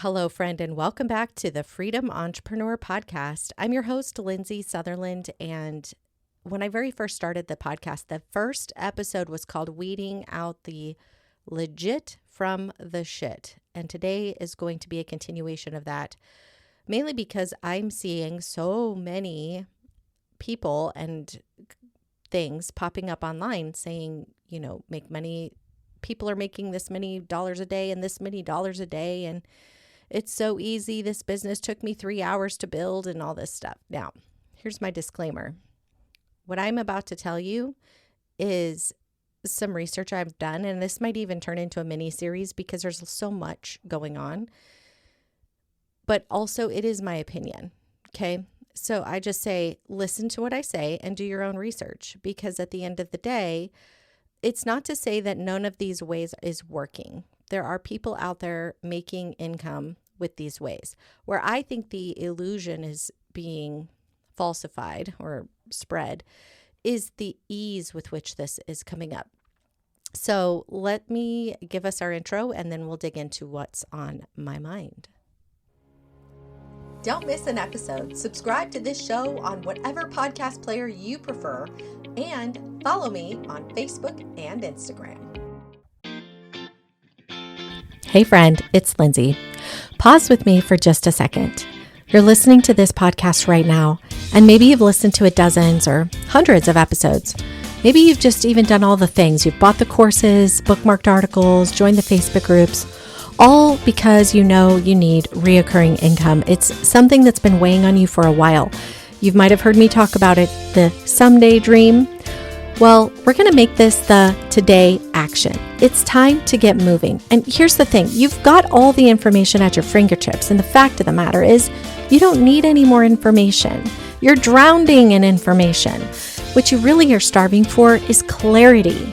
Hello, friend, and welcome back to the Freedom Entrepreneur Podcast. I'm your host, Lindsay Sutherland, and when I very first started the podcast, the first episode was called Weeding Out the Legit from the Shit, and today is going to be a continuation of that, mainly because I'm seeing so many people and things popping up online saying, make money. People are making this many dollars a day and this many dollars a day, and it's so easy. This business took me 3 hours to build and all this stuff. Now, here's my disclaimer. What I'm about to tell you is some research I've done, and this might even turn into a mini series because there's so much going on. But also, it is my opinion. Okay. So I just say, listen to what I say and do your own research, because at the end of the day, it's not to say that none of these ways is working. There are people out there making income with these ways. Where I think the illusion is being falsified or spread is the ease with which this is coming up. So let me give us our intro and then we'll dig into what's on my mind. Don't miss an episode. Subscribe to this show on whatever podcast player you prefer and follow me on Facebook and Instagram. Hey friend, it's Lindsay. Pause with me for just a second. You're listening to this podcast right now, and maybe you've listened to it dozens or hundreds of episodes. Maybe you've just even done all the things. You've bought the courses, bookmarked articles, joined the Facebook groups, all because you know you need reoccurring income. It's something that's been weighing on you for a while. You might have heard me talk about it, the someday dream. Well, we're going to make this the today action. It's time to get moving. And here's the thing. You've got all the information at your fingertips. And the fact of the matter is you don't need any more information. You're drowning in information. What you really are starving for is clarity.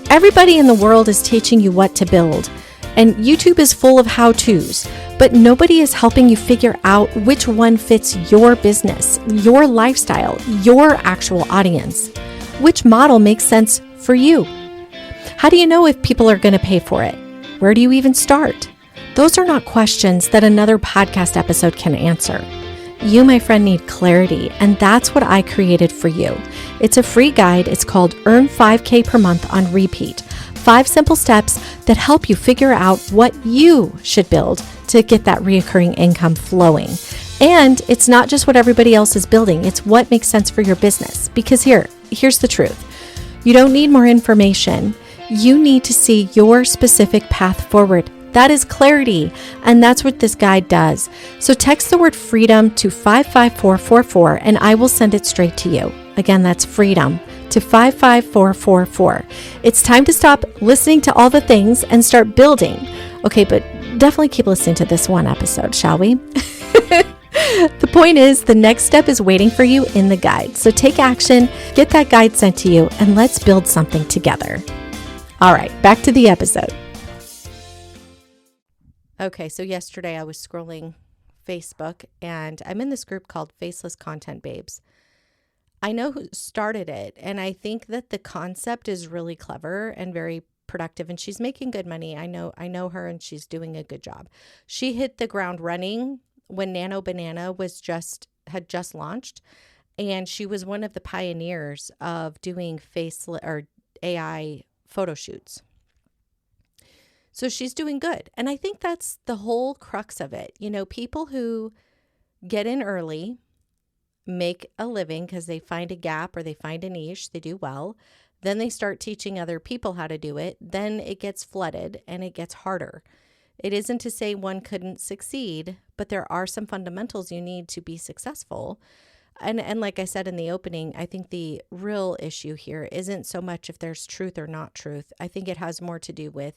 Everybody in the world is teaching you what to build. And YouTube is full of how-tos. But nobody is helping you figure out which one fits your business, your lifestyle, your actual audience. Which model makes sense for you? How do you know if people are going to pay for it? Where do you even start? Those are not questions that another podcast episode can answer. You, my friend, need clarity, and that's what I created for you. It's a free guide. It's called Earn 5K per month on repeat. 5 simple steps that help you figure out what you should build to get that reoccurring income flowing. And it's not just what everybody else is building. It's what makes sense for your business. Because here's the truth. You don't need more information. You need to see your specific path forward. That is clarity. And that's what this guide does. So text the word freedom to 55444 and I will send it straight to you. Again, that's freedom to 55444. It's time to stop listening to all the things and start building. Okay, but definitely keep listening to this one episode, shall we? The point is, the next step is waiting for you in the guide. So take action, get that guide sent to you, and let's build something together. All right, back to the episode. Okay, so yesterday I was scrolling Facebook, and I'm in this group called Faceless Content Babes. I know who started it, and I think that the concept is really clever and very productive, and she's making good money. I know her, and she's doing a good job. She hit the ground running when Nano Banana had just launched, and she was one of the pioneers of doing faceless or AI photo shoots. So she's doing good. And I think that's the whole crux of it. People who get in early, make a living because they find a gap or they find a niche, they do well. Then they start teaching other people how to do it. Then it gets flooded and it gets harder. It isn't to say one couldn't succeed, but there are some fundamentals you need to be successful. And like I said in the opening, I think the real issue here isn't so much if there's truth or not truth. I think it has more to do with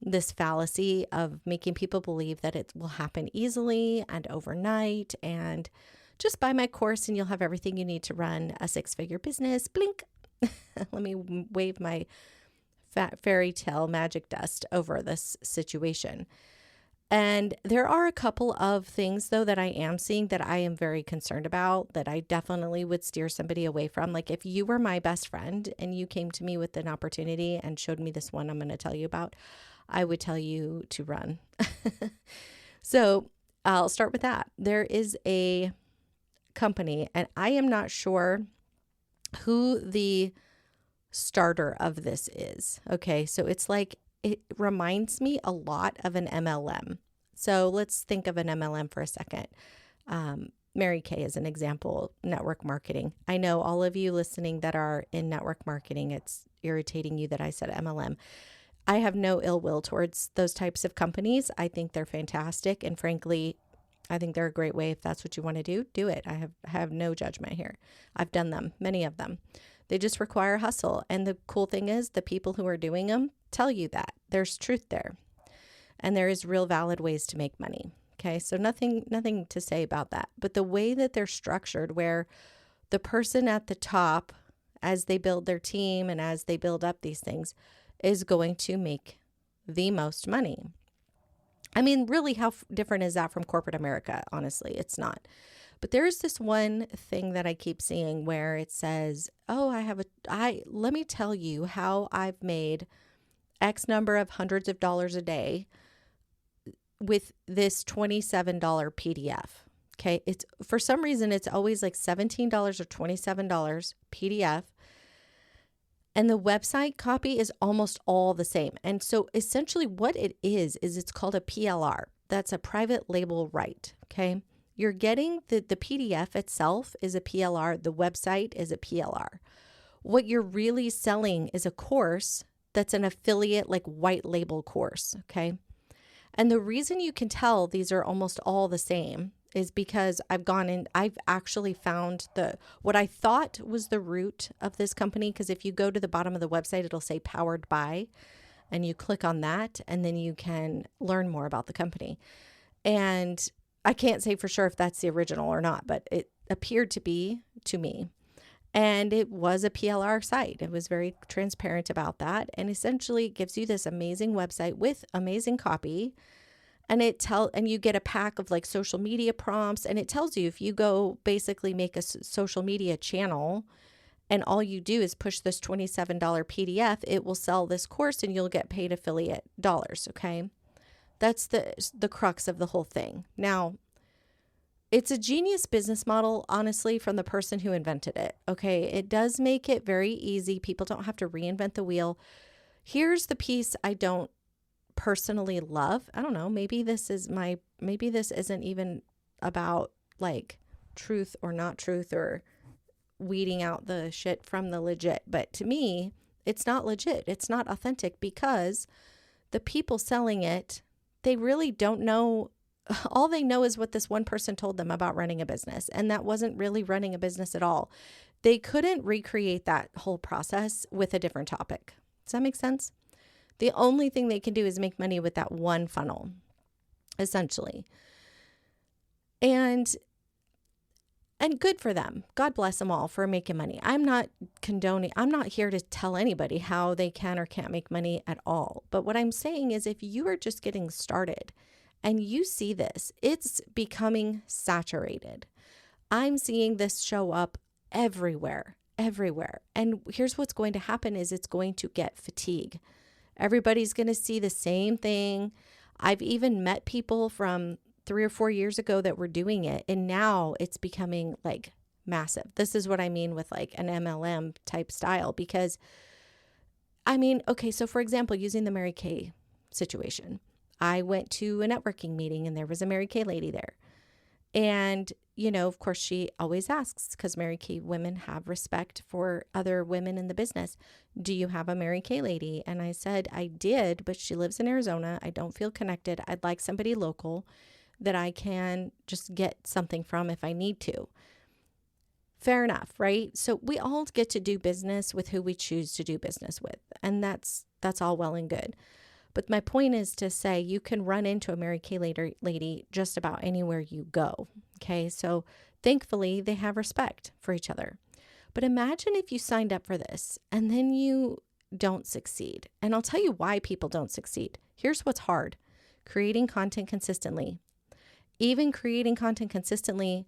this fallacy of making people believe that it will happen easily and overnight, and just buy my course and you'll have everything you need to run a 6-figure business. Blink. Let me wave my fairy tale magic dust over this situation. And there are a couple of things, though, that I am seeing that I am very concerned about, that I definitely would steer somebody away from. Like if you were my best friend and you came to me with an opportunity and showed me this one I'm going to tell you about, I would tell you to run. So I'll start with that. There is a company, and I am not sure who the starter of this is. Okay, so it's like, it reminds me a lot of an MLM. So let's think of an MLM for a second. Mary Kay is an example, network marketing. I know all of you listening that are in network marketing, it's irritating you that I said MLM. I have no ill will towards those types of companies. I think they're fantastic. And frankly, I think they're a great way. If that's what you want to do it. I have no judgment here. I've done them, many of them. They just require hustle. And the cool thing is the people who are doing them tell you that there's truth there. And there is real valid ways to make money. Okay, so nothing to say about that. But the way that they're structured, where the person at the top, as they build their team and as they build up these things, is going to make the most money. I mean, really, how different is that from corporate America? Honestly, it's not. But there's this one thing that I keep seeing where it says, oh, let me tell you how I've made X number of hundreds of dollars a day with this $27 PDF. Okay. It's for some reason, it's always like $17 or $27 PDF. And the website copy is almost all the same. And so essentially what it is it's called a PLR. That's a private label right. Okay. You're getting the PDF itself is a PLR. The website is a PLR. What you're really selling is a course that's an affiliate, like white label course. Okay. And the reason you can tell these are almost all the same is because I've actually found what I thought was the root of this company. Because if you go to the bottom of the website, it'll say powered by, and you click on that, and then you can learn more about the company. And I can't say for sure if that's the original or not, but it appeared to be to me. And it was a PLR site. It was very transparent about that. And essentially it gives you this amazing website with amazing copy. And and you get a pack of like social media prompts. And it tells you if you go basically make a social media channel and all you do is push this $27 PDF, it will sell this course and you'll get paid affiliate dollars. Okay. That's the crux of the whole thing. Now, it's a genius business model, honestly, from the person who invented it. Okay. It does make it very easy. People don't have to reinvent the wheel. Here's the piece I don't personally love. I don't know. Maybe this isn't even about like truth or not truth or weeding out the shit from the legit. But to me, it's not legit. It's not authentic because the people selling it, they really don't know. All they know is what this one person told them about running a business. And that wasn't really running a business at all. They couldn't recreate that whole process with a different topic. Does that make sense? The only thing they can do is make money with that one funnel, essentially. And good for them. God bless them all for making money. I'm not here to tell anybody how they can or can't make money at all. But what I'm saying is if you are just getting started and you see this, it's becoming saturated. I'm seeing this show up everywhere. And here's what's going to happen is it's going to get fatigue. Everybody's going to see the same thing. I've even met people from 3 or 4 years ago that were doing it. And now it's becoming like massive. This is what I mean with like an MLM type style, because I mean, okay, so for example, using the Mary Kay situation, I went to a networking meeting and there was a Mary Kay lady there. And, you know, of course, she always asks, because Mary Kay women have respect for other women in the business. Do you have a Mary Kay lady? And I said, I did, but she lives in Arizona. I don't feel connected. I'd like somebody local that I can just get something from if I need to. Fair enough, right? So we all get to do business with who we choose to do business with. And that's all well and good. But my point is to say you can run into a Mary Kay lady just about anywhere you go. Okay, so thankfully they have respect for each other. But imagine if you signed up for this and then you don't succeed. And I'll tell you why people don't succeed. Here's what's hard. Creating content consistently. Even creating content consistently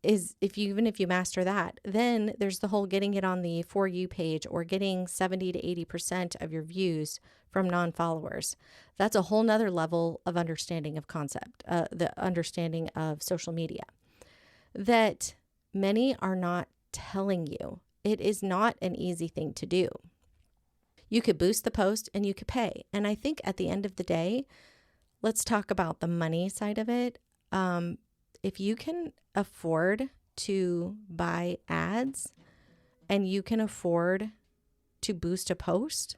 is even if you master that, then there's the whole getting it on the For You page or getting 70 to 80% of your views from non-followers. That's a whole nother level of understanding of concept, the understanding of social media that many are not telling you. It is not an easy thing to do. You could boost the post and you could pay. And I think at the end of the day, let's talk about the money side of it. If you can afford to buy ads and you can afford to boost a post,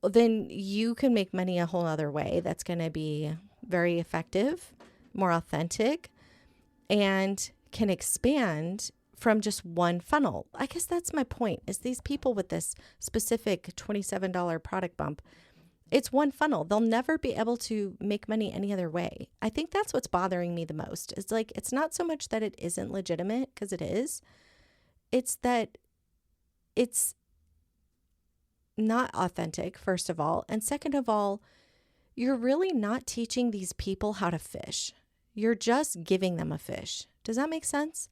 then you can make money a whole other way that's going to be very effective, more authentic, and can expand from just one funnel. I guess that's my point, is these people with this specific $27 product bump, it's one funnel. They'll never be able to make money any other way. I think that's what's bothering me the most. It's like, it's not so much that it isn't legitimate, because it is. It's that it's not authentic, first of all. And second of all, you're really not teaching these people how to fish. You're just giving them a fish. Does that make sense?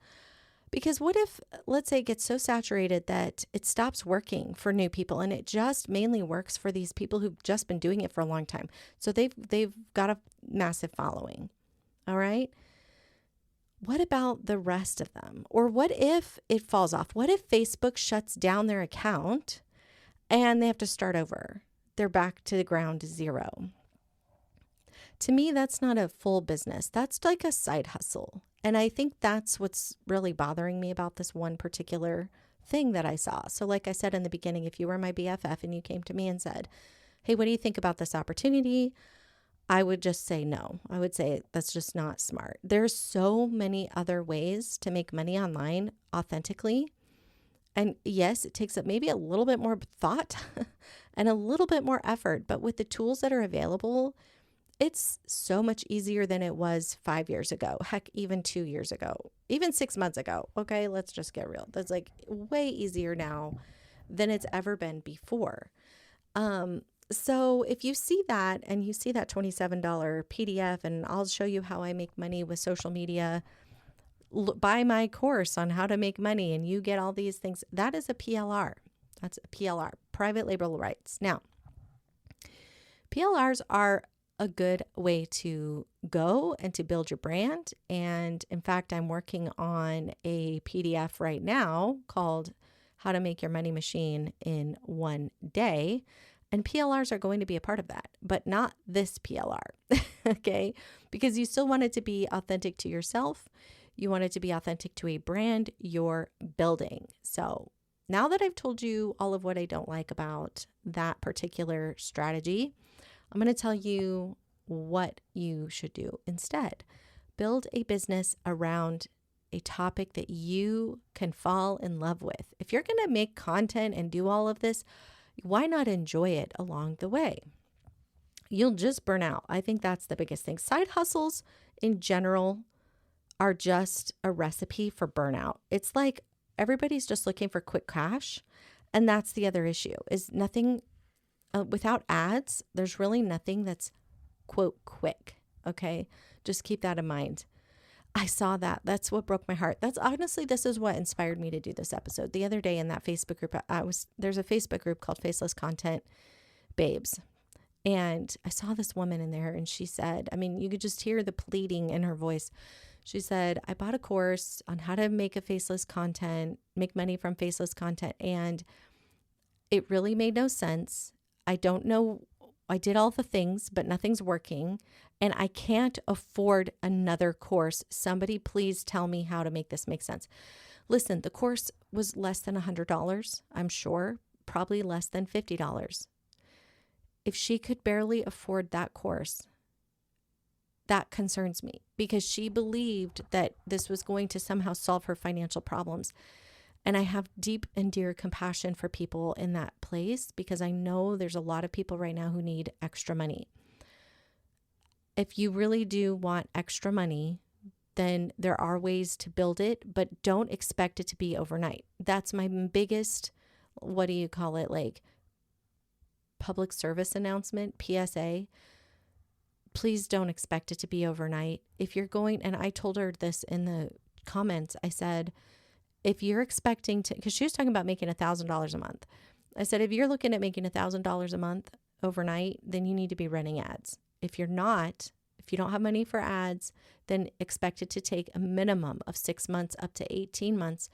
Because what if, let's say, it gets so saturated that it stops working for new people and it just mainly works for these people who've just been doing it for a long time. So they've got a massive following. All right. What about the rest of them? Or what if it falls off? What if Facebook shuts down their account and they have to start over? They're back to the ground zero. To me, that's not a full business. That's like a side hustle. And I think that's what's really bothering me about this one particular thing that I saw. So like I said in the beginning, if you were my BFF and you came to me and said, hey, what do you think about this opportunity? I would just say no. I would say that's just not smart. There's so many other ways to make money online authentically. And yes, it takes up maybe a little bit more thought and a little bit more effort, but with the tools that are available, it's so much easier than it was 5 years ago. Heck, even 2 years ago, even 6 months ago. Okay, let's just get real. That's like way easier now than it's ever been before. So if you see that and you see that $27 PDF, and I'll show you how I make money with social media, buy my course on how to make money and you get all these things. That is a PLR. That's a PLR, private label rights. Now, PLRs are a good way to go and to build your brand. And in fact, I'm working on a PDF right now called How to Make Your Money Machine in One Day. And PLRs are going to be a part of that, but not this PLR, okay? Because you still want it to be authentic to yourself. You want it to be authentic to a brand you're building. So now that I've told you all of what I don't like about that particular strategy, I'm going to tell you what you should do instead. Build a business around a topic that you can fall in love with. If you're going to make content and do all of this, why not enjoy it along the way? You'll just burn out. I think that's the biggest thing. Side hustles in general are just a recipe for burnout. It's like everybody's just looking for quick cash. And that's the other issue, is nothing without ads. There's really nothing that's quote quick. Okay. Just keep that in mind. I saw that. That's what broke my heart. That's honestly, this is what inspired me to do this episode. The other day in that Facebook group, there's a Facebook group called Faceless Content Babes. And I saw this woman in there and she said, I mean, you could just hear the pleading in her voice. She said, I bought a course on how to make make money from faceless content. And it really made no sense. I don't know. I did all the things, but nothing's working. And I can't afford another course. Somebody please tell me how to make this make sense. Listen, the course was less than $100, I'm sure, probably less than $50. If she could barely afford that course, that concerns me, because she believed that this was going to somehow solve her financial problems. And I have deep and dear compassion for people in that place, because I know there's a lot of people right now who need extra money. If you really do want extra money, then there are ways to build it, but don't expect it to be overnight. That's my biggest, what do you call it? Like public service announcement, PSA. Please don't expect it to be overnight. If you're going, and I told her this in the comments, I said, if you're expecting to, because she was talking about making $1,000 a month. I said, if you're looking at making $1,000 a month, overnight, then you need to be running ads. If you're not, if you don't have money for ads, then expect it to take a minimum of 6 months up to 18 months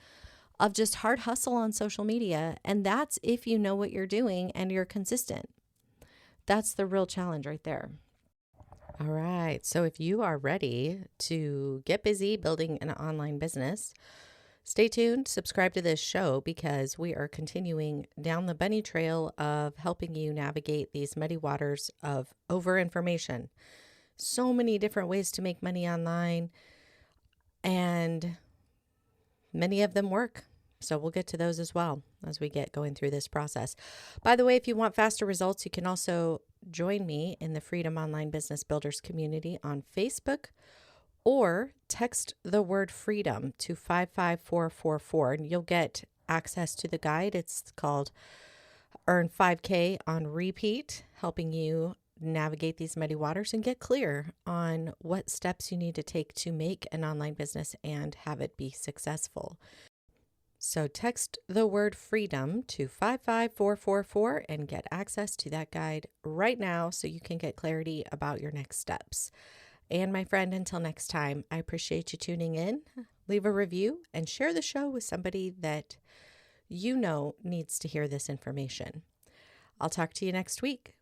of just hard hustle on social media. And that's if you know what you're doing and you're consistent. That's the real challenge right there. All right. So if you are ready to get busy building an online business, stay tuned, subscribe to this show, because we are continuing down the bunny trail of helping you navigate these muddy waters of over-information. So many different ways to make money online, and many of them work. So we'll get to those as well as we get going through this process. By the way, if you want faster results, you can also join me in the Freedom Online Business Builders community on Facebook, or text the word freedom to 55444 and you'll get access to the guide. It's called Earn 5K on Repeat, helping you navigate these muddy waters and get clear on what steps you need to take to make an online business and have it be successful. So text the word freedom to 55444 and get access to that guide right now so you can get clarity about your next steps. And my friend, until next time, I appreciate you tuning in. Leave a review and share the show with somebody that you know needs to hear this information. I'll talk to you next week.